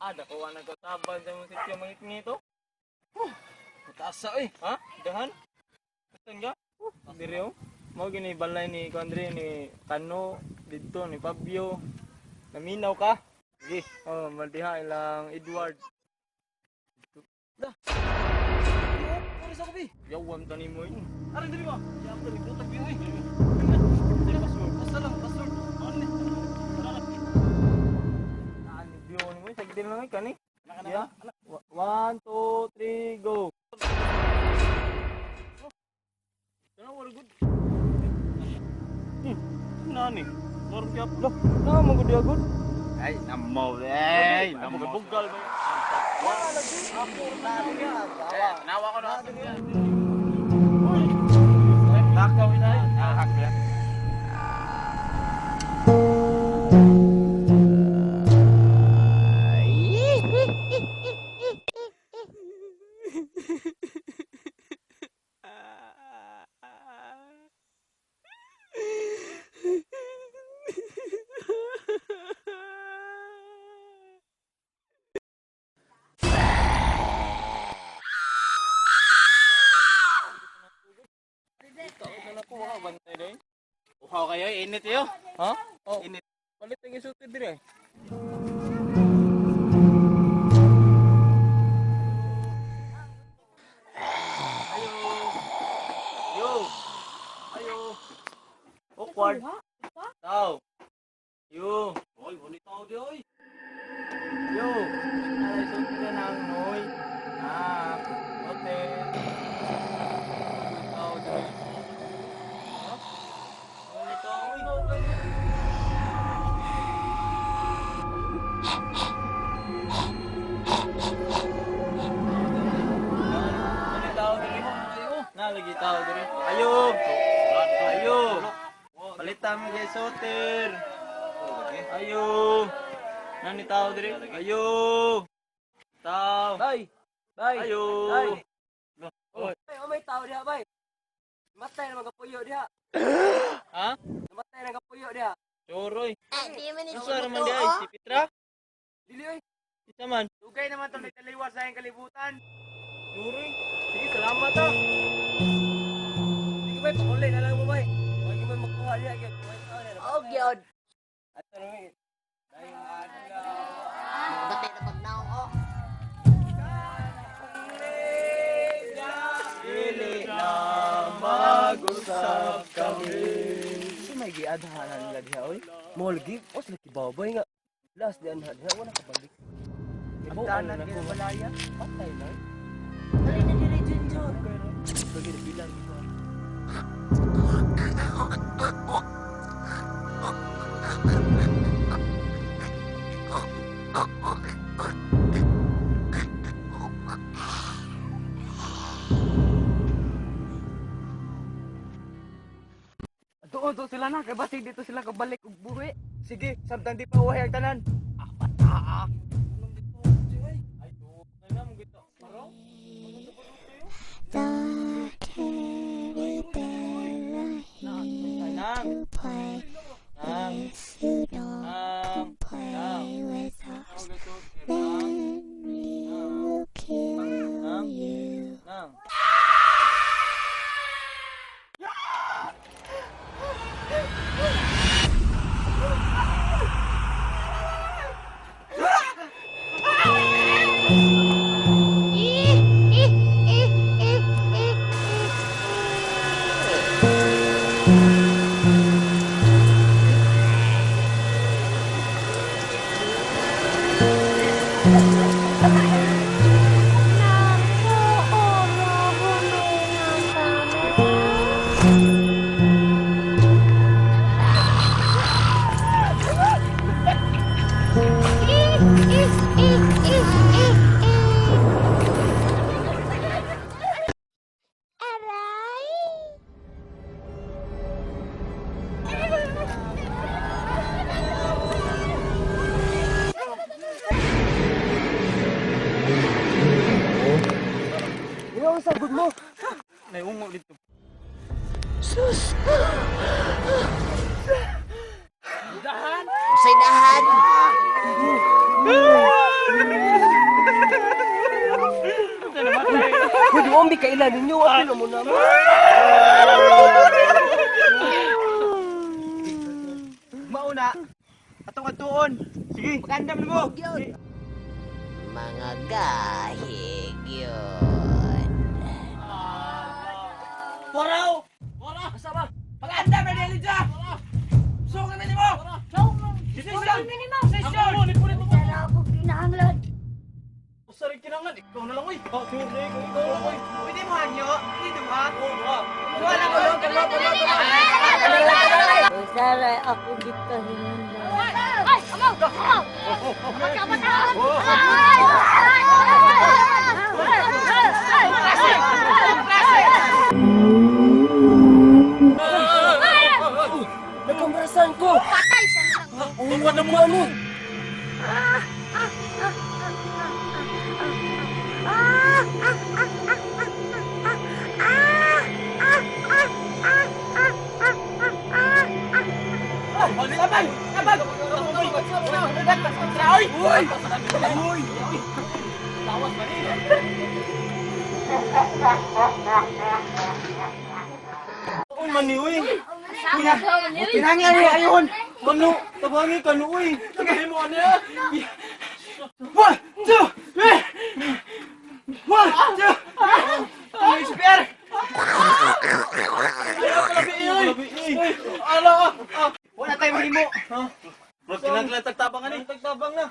Ada ko nagkataban sa mga sityo mangit nito. Mataasa eh. Ha? Dahan? Saan ka? Diri oh. Mau gini balay ni Kuandre ni Kano dito ni Fabio. Naminaw ka? Sige. Oh, maldiha ilang Edward. Pulis ako bi. Yawam tani mo yun. Aray dali ba? Yaw dali butag bi oy. Dali password. Basta lang password. Only. Ani bio ni mo sagdin lang kani. Anak Ya. 1 2 3 go. Kana wala good. Nani? Lord gyap lo. Na mo gud agud. Ay, namo eh. Amo ka bugal ba? Wala lagi. Ako na niya. Nawa ko na. Lakaw ina. Hak ya. Uhaw kayo, init yo. Ha? Oh, Init. palit ang isulti dire. Ayo. Yo. Ayo. Awkward. Tao. Yo. Oy, bonito di oy. Yo. Ay, isulti na ng noy. Ah, hotel. Tao dire. Ha? Bonito. Lagi tao dire. Ayo. Ayo. Palitan mo kay Soter. Ayo. Nani tao dire? Ayo. Tao. Bay. Bay. Ayo. Bay. Oy. Bay, may tao diha, bay. Matay na magapuyo diha. Ha? Namatay na gapuyo diha. Choroy. Di man ito. Usa raman di ay si Pitra. Dili oy. Isa man. Dugay naman to nagtaliwas sa iyang kalibutan. Choroy. Sige, salamat ha. Sige, bay, pakulay na lang mo, bay. Huwag mo magkuha diha. Oh, gyud. At ano eh. Dahil ano Batay na pagnaong oh. Dili na mag-usap kami. Si may giadhanan nila diha oy. Molgi, os laki babay nga. Last di anha diha wala ka balik. Agdanan kay balaya. Patay na. Dali na dili Junjun. Bagi bilang ito. Doon sila na, kay basig dito sila kabalik ug buhi. Sige, samtang di pa uhay ang tanan. Pata. Ay, do. Kaya mo gito. Maro. The teddy bear Nang. to play. Nang. If you don't play with us, then we will kill you. Nang. Ano sa good mo? Naiungo dito. Usay dahan. Pwede mo ambi kailan ninyo. Ano mo naman? Mauna. Atong atuon. Sige, pagandam mo. Mga gahig yun. Waraw! Asa ba? Pagandam na dili dya. Sung naman mo. Session. Session. Tara ako ginahanglan. Usarig kinangan, ikaw na lang oy. Ikaw na lang oy. Pwede mo hanyo? Dito ha? Oo. Wala ko lang. Usaray ako dito hinundan. Ay, amaw! Nagkamarasan ko. Patay sa lang. Tungkol na mo ano? Labay! Labay! Uy! Uy! Tawas ba rin? Uy, mani, uy! Pinangyan niya ayon! Kanu! Tabangi kanu, uy! Tagay mo ano yan! 1, 2, 3! 1, 2! Ano yung spear? Ala! Wala tayo mahimo! Bro, kinaglatagtabang na. Tagtabang na!